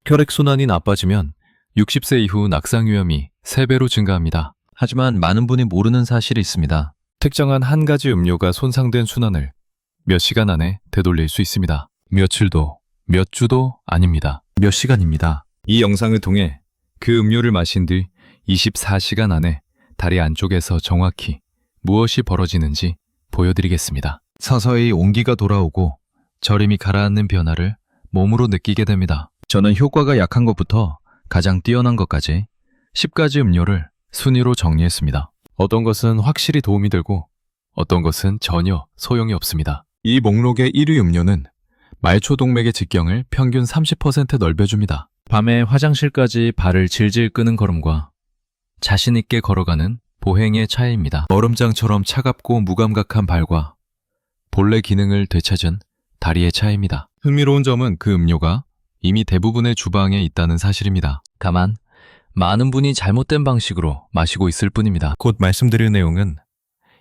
혈액순환이 나빠지면 60세 이후 낙상 위험이 3배로 증가합니다. 하지만 많은 분이 모르는 사실이 있습니다. 특정한 한 가지 음료가 손상된 순환을 몇 시간 안에 되돌릴 수 있습니다. 며칠도, 몇 주도 아닙니다. 몇 시간입니다. 이 영상을 통해 그 음료를 마신 뒤 24시간 안에 다리 안쪽에서 정확히 무엇이 벌어지는지 보여드리겠습니다. 서서히 온기가 돌아오고 저림이 가라앉는 변화를 몸으로 느끼게 됩니다. 저는 효과가 약한 것부터 가장 뛰어난 것까지 10가지 음료를 순위로 정리했습니다. 어떤 것은 확실히 도움이 되고 어떤 것은 전혀 소용이 없습니다. 이 목록의 1위 음료는 말초동맥의 직경을 평균 30% 넓혀줍니다. 밤에 화장실까지 발을 질질 끄는 걸음과 자신있게 걸어가는 보행의 차이입니다. 얼음장처럼 차갑고 무감각한 발과 본래 기능을 되찾은 다리의 차이입니다. 흥미로운 점은 그 음료가 이미 대부분의 주방에 있다는 사실입니다. 다만 많은 분이 잘못된 방식으로 마시고 있을 뿐입니다. 곧 말씀드릴 내용은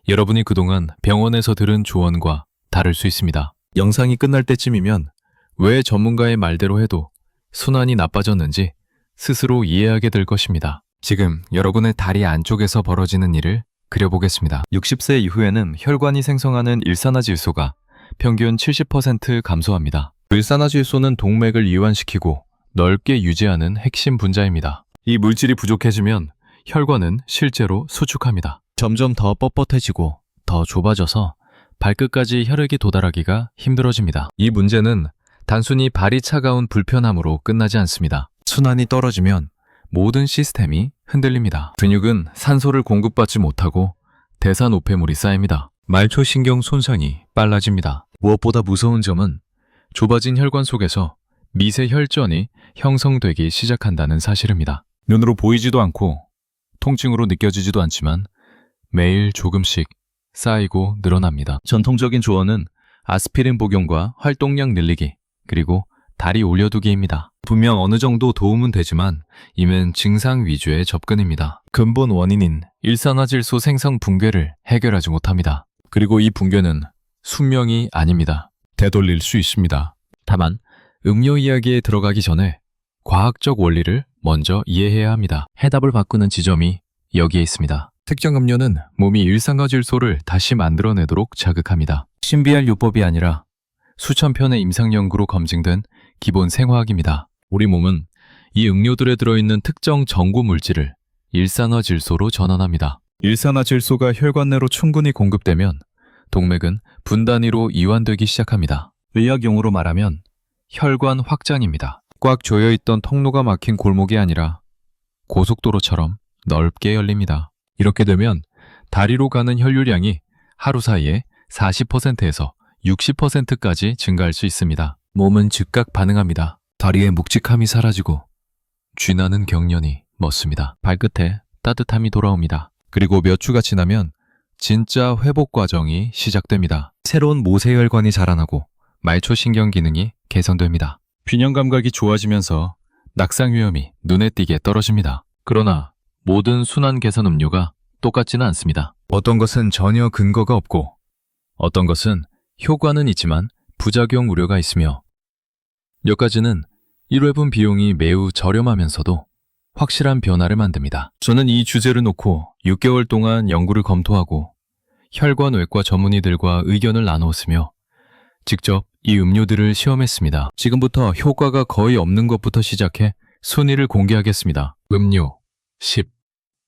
여러분이 그동안 병원에서 들은 조언과 다를 수 있습니다. 영상이 끝날 때쯤이면 왜 전문가의 말대로 해도 순환이 나빠졌는지 스스로 이해하게 될 것입니다. 지금 여러분의 다리 안쪽에서 벌어지는 일을 그려보겠습니다. 60세 이후에는 혈관이 생성하는 일산화질소가 평균 70% 감소합니다. 일산화질소는 동맥을 이완시키고 넓게 유지하는 핵심 분자입니다. 이 물질이 부족해지면 혈관은 실제로 수축합니다. 점점 더 뻣뻣해지고 더 좁아져서 발끝까지 혈액이 도달하기가 힘들어집니다. 이 문제는 단순히 발이 차가운 불편함으로 끝나지 않습니다. 순환이 떨어지면 모든 시스템이 흔들립니다. 근육은 산소를 공급받지 못하고 대사노폐물이 쌓입니다. 말초신경 손상이 빨라집니다. 무엇보다 무서운 점은 좁아진 혈관 속에서 미세 혈전이 형성되기 시작한다는 사실입니다. 눈으로 보이지도 않고 통증으로 느껴지지도 않지만 매일 조금씩 쌓이고 늘어납니다. 전통적인 조언은 아스피린 복용과 활동량 늘리기, 그리고 다리 올려두기입니다. 분명 어느 정도 도움은 되지만 이는 증상 위주의 접근입니다. 근본 원인인 일산화질소 생성 붕괴를 해결하지 못합니다. 그리고 이 붕괴는 숙명이 아닙니다. 되돌릴 수 있습니다. 다만 음료 이야기에 들어가기 전에 과학적 원리를 먼저 이해해야 합니다. 해답을 바꾸는 지점이 여기에 있습니다. 특정 음료는 몸이 일산화질소를 다시 만들어내도록 자극합니다. 신비할 요법이 아니라 수천 편의 임상 연구로 검증된 기본 생화학입니다. 우리 몸은 이 음료들에 들어있는 특정 전구 물질을 일산화질소로 전환합니다. 일산화질소가 혈관 내로 충분히 공급되면 동맥은 분단위로 이완되기 시작합니다. 의학 용어로 말하면 혈관 확장입니다. 꽉 조여있던 통로가 막힌 골목이 아니라 고속도로처럼 넓게 열립니다. 이렇게 되면 다리로 가는 혈류량이 하루 사이에 40%에서 60%까지 증가할 수 있습니다. 몸은 즉각 반응합니다. 다리의 묵직함이 사라지고 쥐나는 경련이 멎습니다. 발끝에 따뜻함이 돌아옵니다. 그리고 몇 주가 지나면 진짜 회복 과정이 시작됩니다. 새로운 모세혈관이 자라나고 말초신경 기능이 개선됩니다. 균형 감각이 좋아지면서 낙상 위험이 눈에 띄게 떨어집니다. 그러나 모든 순환 개선 음료가 똑같지는 않습니다. 어떤 것은 전혀 근거가 없고 어떤 것은 효과는 있지만 부작용 우려가 있으며 몇 가지는 1회분 비용이 매우 저렴하면서도 확실한 변화를 만듭니다. 저는 이 주제를 놓고 6개월 동안 연구를 검토하고 혈관외과 전문의들과 의견을 나누었으며 직접 이 음료들을 시험했습니다. 지금부터 효과가 거의 없는 것부터 시작해 순위를 공개하겠습니다. 음료 10.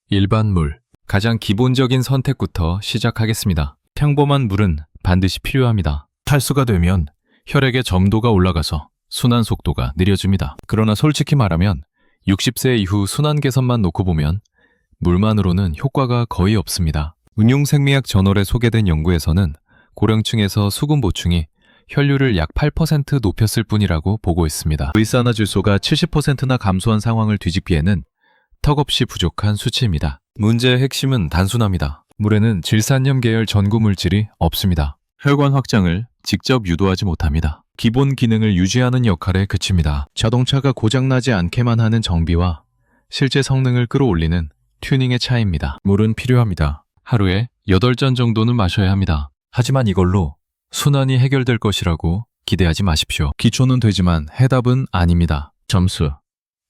일반 물. 가장 기본적인 선택부터 시작하겠습니다. 평범한 물은 반드시 필요합니다. 탈수가 되면 혈액의 점도가 올라가서 순환 속도가 느려집니다. 그러나 솔직히 말하면 60세 이후 순환 개선만 놓고 보면 물만으로는 효과가 거의 없습니다. 응용생리학 저널에 소개된 연구에서는 고령층에서 수분 보충이 혈류를 약 8% 높였을 뿐이라고 보고했습니다. 일산화질소가 70%나 감소한 상황을 뒤집기에는 턱없이 부족한 수치입니다. 문제의 핵심은 단순합니다. 물에는 질산염 계열 전구 물질이 없습니다. 혈관 확장을 직접 유도하지 못합니다. 기본 기능을 유지하는 역할에 그칩니다. 자동차가 고장나지 않게만 하는 정비와 실제 성능을 끌어올리는 튜닝의 차이입니다. 물은 필요합니다. 하루에 8잔 정도는 마셔야 합니다. 하지만 이걸로 순환이 해결될 것이라고 기대하지 마십시오. 기초는 되지만 해답은 아닙니다. 점수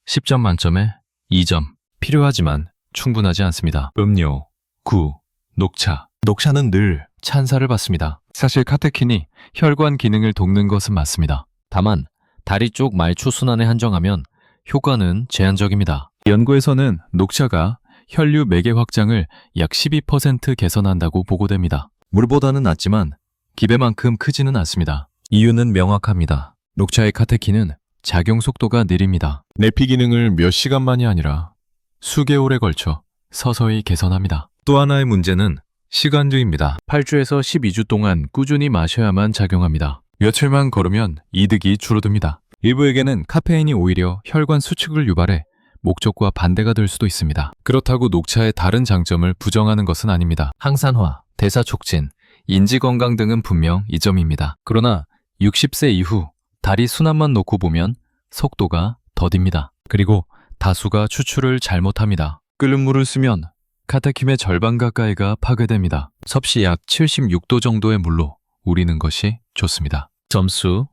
10점 만점에 2점. 필요하지만 충분하지 않습니다. 음료 9. 녹차. 녹차는 늘 찬사를 받습니다. 사실 카테킨이 혈관 기능을 돕는 것은 맞습니다. 다만 다리 쪽 말초 순환에 한정하면 효과는 제한적입니다. 연구에서는 녹차가 혈류 매개 확장을 약 12% 개선한다고 보고됩니다. 물보다는 낫지만 기배만큼 크지는 않습니다. 이유는 명확합니다. 녹차의 카테킨은 작용 속도가 느립니다. 내피 기능을 몇 시간만이 아니라 수개월에 걸쳐 서서히 개선합니다. 또 하나의 문제는 시간주입니다. 8주에서 12주 동안 꾸준히 마셔야만 작용합니다. 며칠만 걸으면 이득이 줄어듭니다. 일부에게는 카페인이 오히려 혈관 수축을 유발해 목적과 반대가 될 수도 있습니다. 그렇다고 녹차의 다른 장점을 부정하는 것은 아닙니다. 항산화, 대사 촉진, 인지 건강 등은 분명 이점입니다. 그러나 60세 이후 다리 순환만 놓고 보면 속도가 더딥니다. 그리고 다수가 추출을 잘못합니다. 끓는 물을 쓰면 카테킨의 절반 가까이가 파괴됩니다. 섭씨 약 76도 정도의 물로 우리는 것이 좋습니다. 점수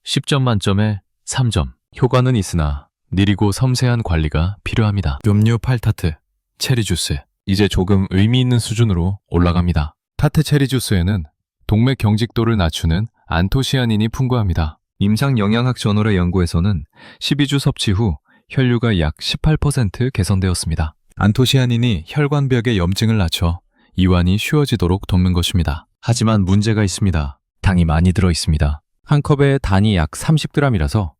10점 만점에 3점. 효과는 있으나 느리고 섬세한 관리가 필요합니다. 음료 8타트, 체리 주스. 이제 조금 의미 있는 수준으로 올라갑니다. 타트 체리 주스에는 동맥 경직도를 낮추는 안토시아닌이 풍부합니다. 임상영양학 저널의 연구에서는 12주 섭취 후 혈류가 약 18% 개선되었습니다. 안토시아닌이 혈관벽의 염증을 낮춰 이완이 쉬워지도록 돕는 것입니다. 하지만 문제가 있습니다. 당이 많이 들어 있습니다. 한 컵에 단이 약 30g이라서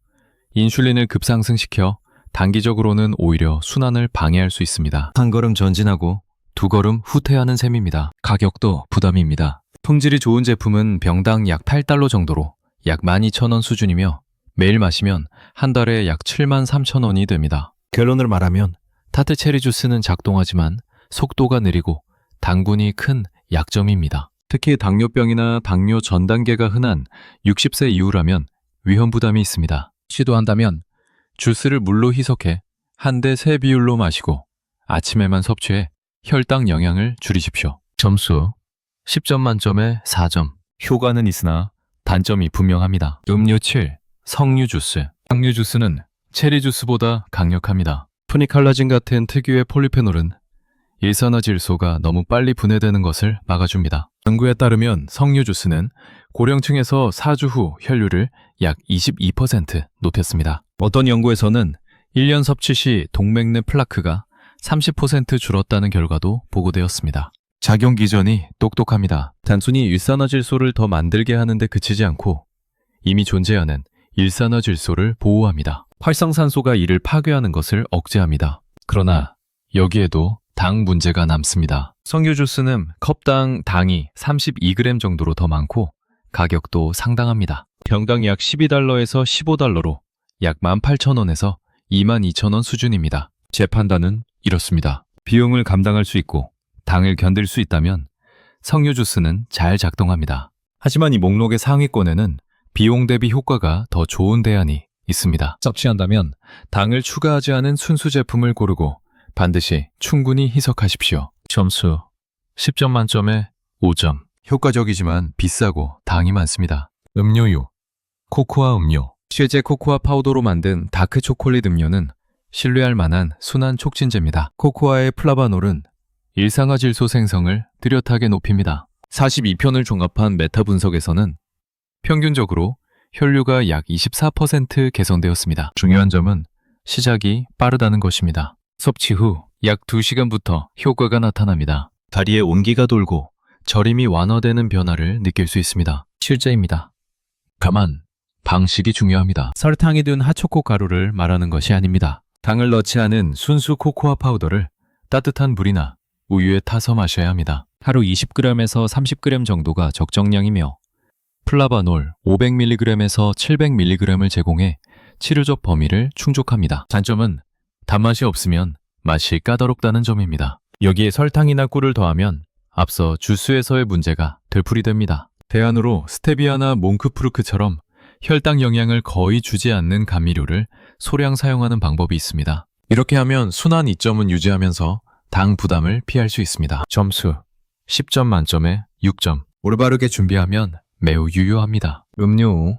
인슐린을 급상승시켜 단기적으로는 오히려 순환을 방해할 수 있습니다. 한 걸음 전진하고 두 걸음 후퇴하는 셈입니다. 가격도 부담입니다. 품질이 좋은 제품은 병당 약 8달러 정도로 약 12,000원 수준이며 매일 마시면 한 달에 약 73,000원이 됩니다. 결론을 말하면 타트 체리 주스는 작동하지만 속도가 느리고 당분이 큰 약점입니다. 특히 당뇨병이나 당뇨 전 단계가 흔한 60세 이후라면 위험 부담이 있습니다. 시도한다면 주스를 물로 희석해 한 대 3 비율로 마시고 아침에만 섭취해 혈당 영향을 줄이십시오. 점수 10점 만점에 4점. 효과는 있으나 단점이 분명합니다. 음료 7. 석류 주스. 석류 주스는 체리 주스보다 강력합니다. 푸니칼라진 같은 특유의 폴리페놀은 일산화질소가 너무 빨리 분해되는 것을 막아줍니다. 연구에 따르면 석류 주스는 고령층에서 4주 후 혈류를 약 22% 높였습니다. 어떤 연구에서는 1년 섭취 시 동맥 내 플라크가 30% 줄었다는 결과도 보고되었습니다. 작용 기전이 똑똑합니다. 단순히 일산화질소를 더 만들게 하는 데 그치지 않고 이미 존재하는 일산화질소를 보호합니다. 활성산소가 이를 파괴하는 것을 억제합니다. 그러나 여기에도 당 문제가 남습니다. 석류 주스는 컵당 당이 32g 정도로 더 많고 가격도 상당합니다. 병당 약 12달러에서 15달러로 약 18,000원에서 22,000원 수준입니다. 제 판단은 이렇습니다. 비용을 감당할 수 있고 당을 견딜 수 있다면 석류 주스는 잘 작동합니다. 하지만 이 목록의 상위권에는 비용 대비 효과가 더 좋은 대안이 있습니다. 섭취한다면 당을 추가하지 않은 순수 제품을 고르고 반드시 충분히 희석하십시오. 점수 10점 만점에 5점. 효과적이지만 비싸고 당이 많습니다. 음료유, 코코아 음료. 실제 코코아 파우더로 만든 다크 초콜릿 음료는 신뢰할 만한 순환 촉진제입니다. 코코아의 플라바놀은 일산화질소 생성을 뚜렷하게 높입니다. 42편을 종합한 메타 분석에서는 평균적으로 혈류가 약 24% 개선되었습니다. 중요한 점은 시작이 빠르다는 것입니다. 섭취 후 약 2시간부터 효과가 나타납니다. 다리에 온기가 돌고 저림이 완화되는 변화를 느낄 수 있습니다. 실제입니다. 다만 방식이 중요합니다. 설탕이 든 핫초코 가루를 말하는 것이 아닙니다. 당을 넣지 않은 순수 코코아 파우더를 따뜻한 물이나 우유에 타서 마셔야 합니다. 하루 20g에서 30g 정도가 적정량이며 플라바놀 500mg에서 700mg을 제공해 치료적 범위를 충족합니다. 단점은 단맛이 없으면 맛이 까다롭다는 점입니다. 여기에 설탕이나 꿀을 더하면 앞서 주스에서의 문제가 되풀이됩니다. 대안으로 스테비아나 몽크프루크처럼 혈당 영향을 거의 주지 않는 감미료를 소량 사용하는 방법이 있습니다. 이렇게 하면 순환 이점은 유지하면서 당 부담을 피할 수 있습니다. 점수 10점 만점에 6점. 올바르게 준비하면 매우 유효합니다. 음료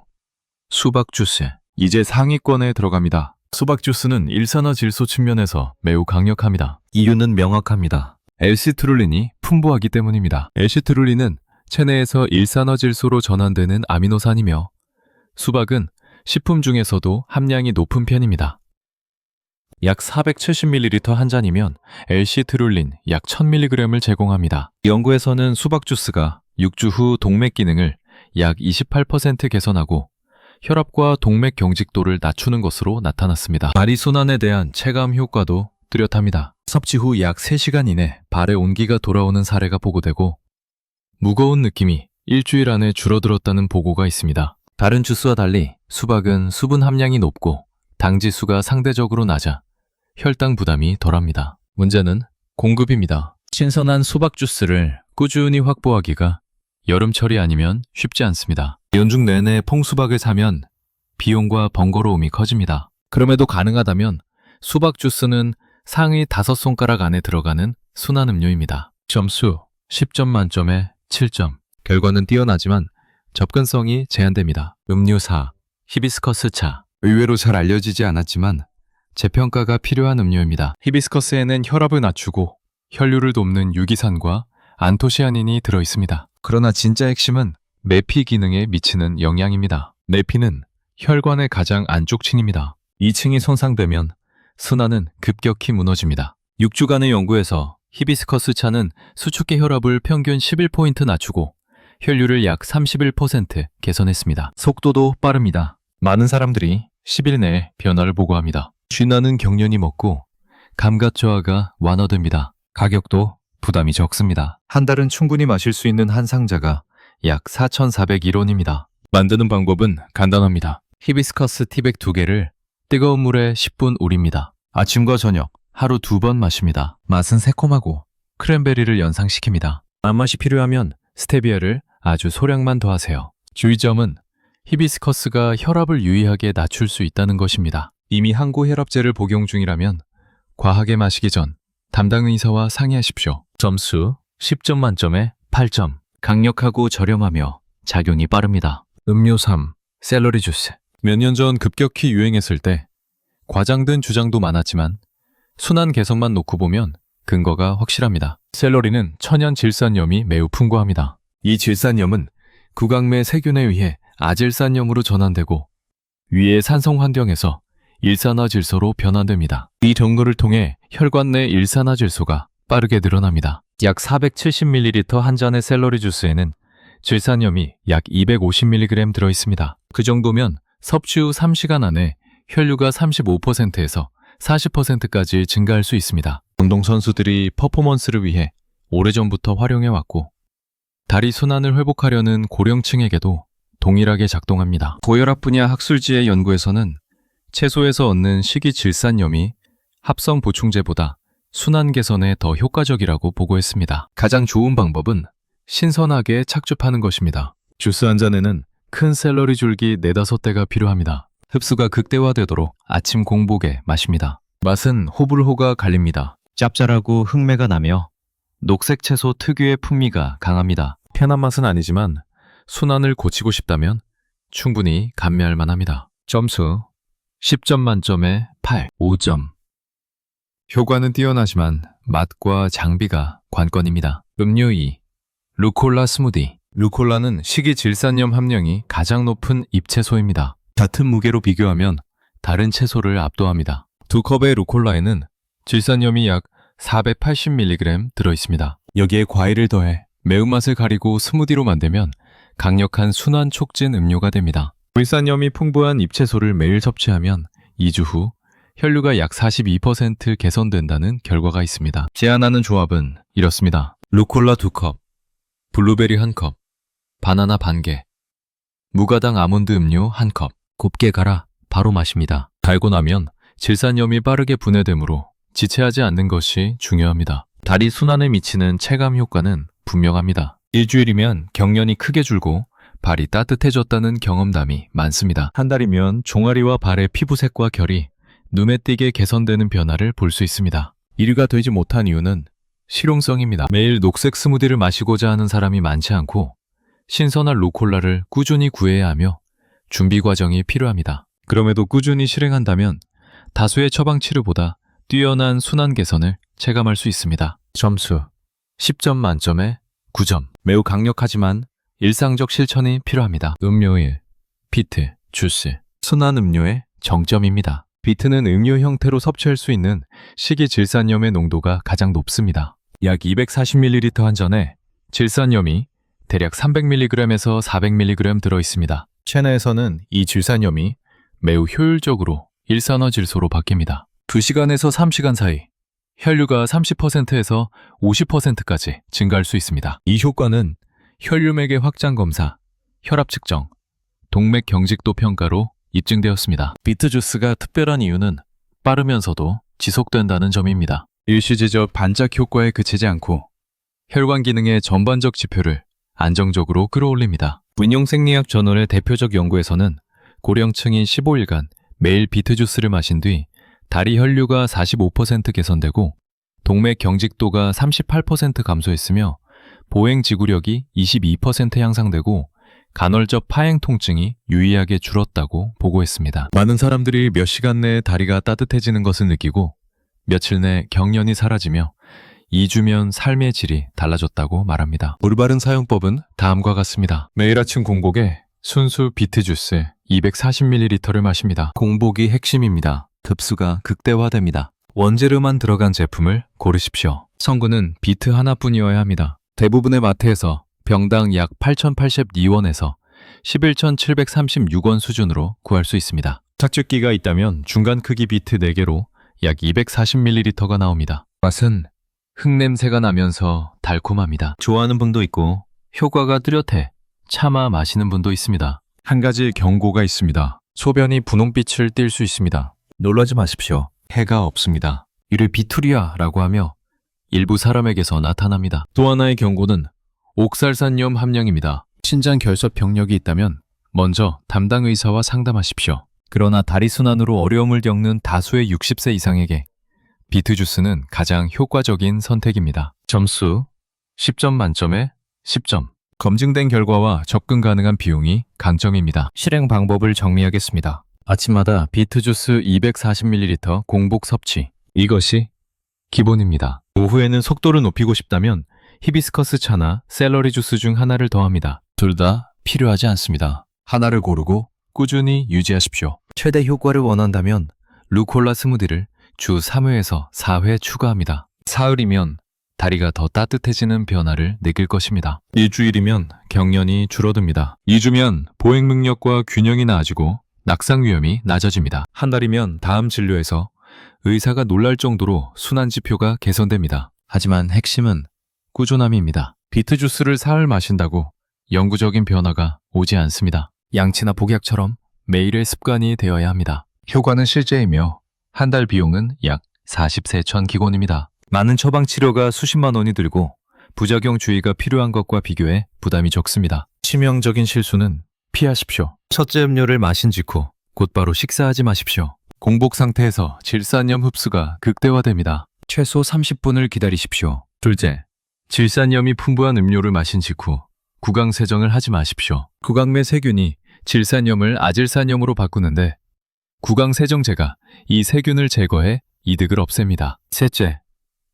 수박 주스. 이제 상위권에 들어갑니다. 수박 주스는 일산화질소 측면에서 매우 강력합니다. 이유는 명확합니다. 엘시트룰린이 풍부하기 때문입니다. 엘시트룰린은 체내에서 일산화질소로 전환되는 아미노산이며 수박은 식품 중에서도 함량이 높은 편입니다. 약 470ml 한 잔이면 엘시트룰린 약 1000mg을 제공합니다. 연구에서는 수박 주스가 6주 후 동맥 기능을 약 28% 개선하고 혈압과 동맥 경직도를 낮추는 것으로 나타났습니다. 발이 순환에 대한 체감 효과도 뚜렷합니다. 섭취 후 약 3시간 이내 발의 온기가 돌아오는 사례가 보고되고 무거운 느낌이 일주일 안에 줄어들었다는 보고가 있습니다. 다른 주스와 달리 수박은 수분 함량이 높고 당 지수가 상대적으로 낮아 혈당 부담이 덜합니다. 문제는 공급입니다. 신선한 수박 주스를 꾸준히 확보하기가 여름철이 아니면 쉽지 않습니다. 연중 내내 퐁수박을 사면 비용과 번거로움이 커집니다. 그럼에도 가능하다면 수박 주스는 상위 5손가락 안에 들어가는 순한 음료입니다. 점수 10점 만점에 7점. 결과는 뛰어나지만 접근성이 제한됩니다. 음료 4. 히비스커스 차. 의외로 잘 알려지지 않았지만 재평가가 필요한 음료입니다. 히비스커스에는 혈압을 낮추고 혈류를 돕는 유기산과 안토시아닌이 들어있습니다. 그러나 진짜 핵심은 내피 기능에 미치는 영향입니다. 내피는 혈관의 가장 안쪽 층입니다. 이 층이 손상되면 순환은 급격히 무너집니다. 6주간의 연구에서 히비스커스 차는 수축계 혈압을 평균 11포인트 낮추고 혈류를 약 31% 개선했습니다. 속도도 빠릅니다. 많은 사람들이 10일 내에 변화를 보고합니다. 쥐나는 경련이 먹고 감각 저하가 완화됩니다. 가격도 부담이 적습니다. 한 달은 충분히 마실 수 있는 한 상자가 약 4,401원입니다. 만드는 방법은 간단합니다. 히비스커스 티백 2개를 뜨거운 물에 10분 우립니다. 아침과 저녁 하루 2번 마십니다. 맛은 새콤하고 크랜베리를 연상시킵니다. 단맛이 필요하면 스테비아를 아주 소량만 더하세요. 주의점은 히비스커스가 혈압을 유의하게 낮출 수 있다는 것입니다. 이미 항고 혈압제를 복용 중이라면 과하게 마시기 전 담당 의사와 상의하십시오. 점수 10점 만점에 8점. 강력하고 저렴하며 작용이 빠릅니다. 음료 3. 샐러리 주스. 몇 년 전 급격히 유행했을 때 과장된 주장도 많았지만 순환 개선만 놓고 보면 근거가 확실합니다. 샐러리는 천연 질산염이 매우 풍부합니다. 이 질산염은 구강내 세균에 의해 아질산염으로 전환되고 위의 산성 환경에서 일산화질소로 변환됩니다. 이 경로를 통해 혈관 내 일산화질소가 빠르게 늘어납니다. 약 470ml 한 잔의 샐러리 주스에는 질산염이 약 250mg 들어있습니다. 그 정도면 섭취 후 3시간 안에 혈류가 35%에서 40%까지 증가할 수 있습니다. 운동선수들이 퍼포먼스를 위해 오래전부터 활용해왔고 다리 순환을 회복하려는 고령층에게도 동일하게 작동합니다. 고혈압 분야 학술지의 연구에서는 채소에서 얻는 식이질산염이 합성 보충제보다 순환 개선에 더 효과적이라고 보고했습니다. 가장 좋은 방법은 신선하게 착즙하는 것입니다. 주스 한 잔에는 큰 샐러리 줄기 4-5대가 필요합니다. 흡수가 극대화되도록 아침 공복에 마십니다. 맛은 호불호가 갈립니다. 짭짤하고 흙내가 나며 녹색 채소 특유의 풍미가 강합니다. 편한 맛은 아니지만 순환을 고치고 싶다면 충분히 감미할 만합니다. 점수 10점 만점에 8, 5점. 효과는 뛰어나지만 맛과 장비가 관건입니다. 음료 2. 루콜라 스무디. 루콜라는 식이질산염 함량이 가장 높은 잎채소입니다. 같은 무게로 비교하면 다른 채소를 압도합니다. 2컵의 루콜라에는 질산염이 약 480mg 들어있습니다. 여기에 과일을 더해 매운맛을 가리고 스무디로 만들면 강력한 순환 촉진 음료가 됩니다. 질산염이 풍부한 잎채소를 매일 섭취하면 2주 후 혈류가 약 42% 개선된다는 결과가 있습니다. 제안하는 조합은 이렇습니다. 루콜라 2컵, 블루베리 1컵, 바나나 반개, 무가당 아몬드 음료 1컵. 곱게 갈아 바로 마십니다. 달고 나면 질산염이 빠르게 분해되므로 지체하지 않는 것이 중요합니다. 다리 순환에 미치는 체감 효과는 분명합니다. 일주일이면 경련이 크게 줄고 발이 따뜻해졌다는 경험담이 많습니다. 한 달이면 종아리와 발의 피부색과 결이 눈에 띄게 개선되는 변화를 볼 수 있습니다. 1위가 되지 못한 이유는 실용성입니다. 매일 녹색 스무디를 마시고자 하는 사람이 많지 않고 신선한 루콜라를 꾸준히 구해야 하며 준비 과정이 필요합니다. 그럼에도 꾸준히 실행한다면 다수의 처방 치료보다 뛰어난 순환 개선을 체감할 수 있습니다. 점수 10점 만점에 9점. 매우 강력하지만 일상적 실천이 필요합니다. 음료 1. 비트, 주스. 순환 음료의 정점입니다. 비트는 음료 형태로 섭취할 수 있는 식이질산염의 농도가 가장 높습니다. 약 240ml 한 잔에 질산염이 대략 300mg에서 400mg 들어있습니다. 체내에서는 이 질산염이 매우 효율적으로 일산화질소로 바뀝니다. 2시간에서 3시간 사이 혈류가 30%에서 50%까지 증가할 수 있습니다. 이 효과는 혈류맥의 확장 검사, 혈압 측정, 동맥 경직도 평가로 입증되었습니다. 비트 주스가 특별한 이유는 빠르면서도 지속된다는 점입니다. 일시제적 반짝 효과에 그치지 않고 혈관 기능의 전반적 지표를 안정적으로 끌어올립니다. win용-생리학 저널의 대표적 연구에서는 고령층이 15일간 매일 비트 주스를 마신 뒤 다리 혈류가 45% 개선되고 동맥 경직도가 38% 감소했으며 보행 지구력이 22% 향상되고 간헐적 파행 통증이 유의하게 줄었다고 보고했습니다. 많은 사람들이 몇 시간 내에 다리가 따뜻해지는 것을 느끼고 며칠 내 경련이 사라지며 2주면 삶의 질이 달라졌다고 말합니다. 올바른 사용법은 다음과 같습니다. 매일 아침 공복에 순수 비트 주스 240ml를 마십니다. 공복이 핵심입니다. 급수가 극대화됩니다. 원재료만 들어간 제품을 고르십시오. 성분은 비트 하나뿐이어야 합니다. 대부분의 마트에서 병당 약 8,082원에서 11,736원 수준으로 구할 수 있습니다. 착즙기가 있다면 중간 크기 비트 4개로 약 240ml가 나옵니다. 맛은 흙냄새가 나면서 달콤합니다. 좋아하는 분도 있고 효과가 뚜렷해 참아 마시는 분도 있습니다. 한 가지 경고가 있습니다. 소변이 분홍빛을 띨 수 있습니다. 놀라지 마십시오. 해가 없습니다. 이를 비투리아라고 하며 일부 사람에게서 나타납니다. 또 하나의 경고는 옥살산염 함량입니다. 신장 결석 병력이 있다면 먼저 담당 의사와 상담하십시오. 그러나 다리 순환으로 어려움을 겪는 다수의 60세 이상에게 비트 주스는 가장 효과적인 선택입니다. 점수 10점 만점에 10점. 검증된 결과와 접근 가능한 비용이 강점입니다. 실행 방법을 정리하겠습니다. 아침마다 비트 주스 240ml 공복 섭취. 이것이 기본입니다. 오후에는 속도를 높이고 싶다면 히비스커스 차나 샐러리 주스 중 하나를 더합니다. 둘 다 필요하지 않습니다. 하나를 고르고 꾸준히 유지하십시오. 최대 효과를 원한다면 루콜라 스무디를 주 3회에서 4회 추가합니다. 사흘이면 다리가 더 따뜻해지는 변화를 느낄 것입니다. 일주일이면 경련이 줄어듭니다. 2주면 보행 능력과 균형이 나아지고 낙상 위험이 낮아집니다. 한 달이면 다음 진료에서 의사가 놀랄 정도로 순환 지표가 개선됩니다. 하지만 핵심은 꾸준함입니다. 비트 주스를 사흘 마신다고 영구적인 변화가 오지 않습니다. 양치나 복약처럼 매일의 습관이 되어야 합니다. 효과는 실제이며 한 달 비용은 약 43천 기곤입니다. 많은 처방 치료가 수십만 원이 들고 부작용 주의가 필요한 것과 비교해 부담이 적습니다. 치명적인 실수는 피하십시오. 첫째 음료를 마신 직후 곧바로 식사하지 마십시오. 공복 상태에서 질산염 흡수가 극대화됩니다. 최소 30분을 기다리십시오. 둘째, 질산염이 풍부한 음료를 마신 직후 구강 세정을 하지 마십시오. 구강 내 세균이 질산염을 아질산염으로 바꾸는데 구강 세정제가 이 세균을 제거해 이득을 없앱니다. 셋째,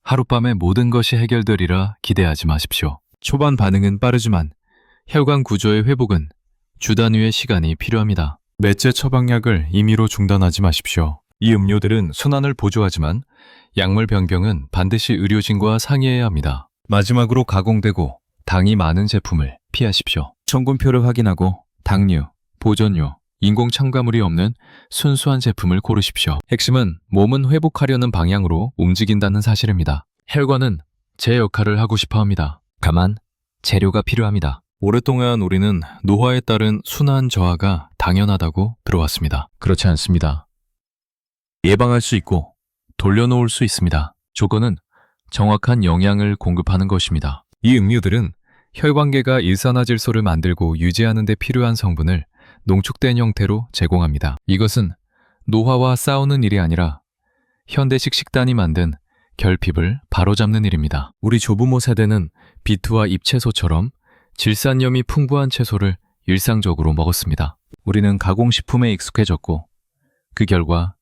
하룻밤에 모든 것이 해결되리라 기대하지 마십시오. 초반 반응은 빠르지만 혈관 구조의 회복은 주 단위의 시간이 필요합니다. 넷째, 처방약을 임의로 중단하지 마십시오. 이 음료들은 순환을 보조하지만 약물 변경은 반드시 의료진과 상의해야 합니다. 마지막으로 가공되고 당이 많은 제품을 피하십시오. 성분표를 확인하고 당류, 보존료, 인공 첨가물이 없는 순수한 제품을 고르십시오. 핵심은 몸은 회복하려는 방향으로 움직인다는 사실입니다. 혈관은 제 역할을 하고 싶어 합니다. 다만 재료가 필요합니다. 오랫동안 우리는 노화에 따른 순환 저하가 당연하다고 들어왔습니다. 그렇지 않습니다. 예방할 수 있고 돌려놓을 수 있습니다. 조건은 정확한 영양을 공급하는 것입니다. 이 음료들은 혈관계가 일산화질소를 만들고 유지하는 데 필요한 성분을 농축된 형태로 제공합니다. 이것은 노화와 싸우는 일이 아니라 현대식 식단이 만든 결핍을 바로잡는 일입니다. 우리 조부모 세대는 비트와 잎채소처럼 질산염이 풍부한 채소를 일상적으로 먹었습니다. 우리는 가공식품에 익숙해졌고 그 결과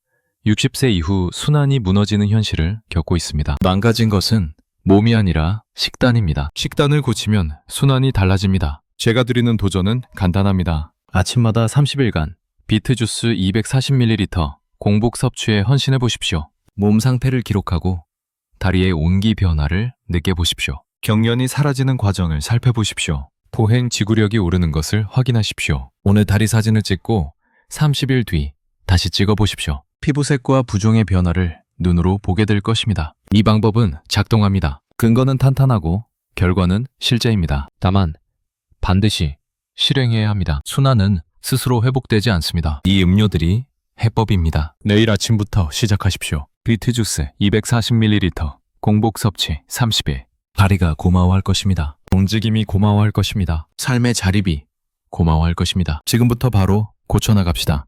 60세 이후 순환이 무너지는 현실을 겪고 있습니다. 망가진 것은 몸이 아니라 식단입니다. 식단을 고치면 순환이 달라집니다. 제가 드리는 도전은 간단합니다. 아침마다 30일간 비트 주스 240ml 공복 섭취에 헌신해 보십시오. 몸 상태를 기록하고 다리의 온기 변화를 느껴보십시오. 경련이 사라지는 과정을 살펴보십시오. 포행 지구력이 오르는 것을 확인하십시오. 오늘 다리 사진을 찍고 30일 뒤 다시 찍어보십시오. 피부색과 부종의 변화를 눈으로 보게 될 것입니다. 이 방법은 작동합니다. 근거는 탄탄하고 결과는 실제입니다. 다만 반드시 실행해야 합니다. 순환은 스스로 회복되지 않습니다. 이 음료들이 해법입니다. 내일 아침부터 시작하십시오. 비트 주스 240ml 공복 섭취 30일. 다리가 고마워할 것입니다. 움직임이 고마워할 것입니다. 삶의 자립이 고마워할 것입니다. 지금부터 바로 고쳐나갑시다.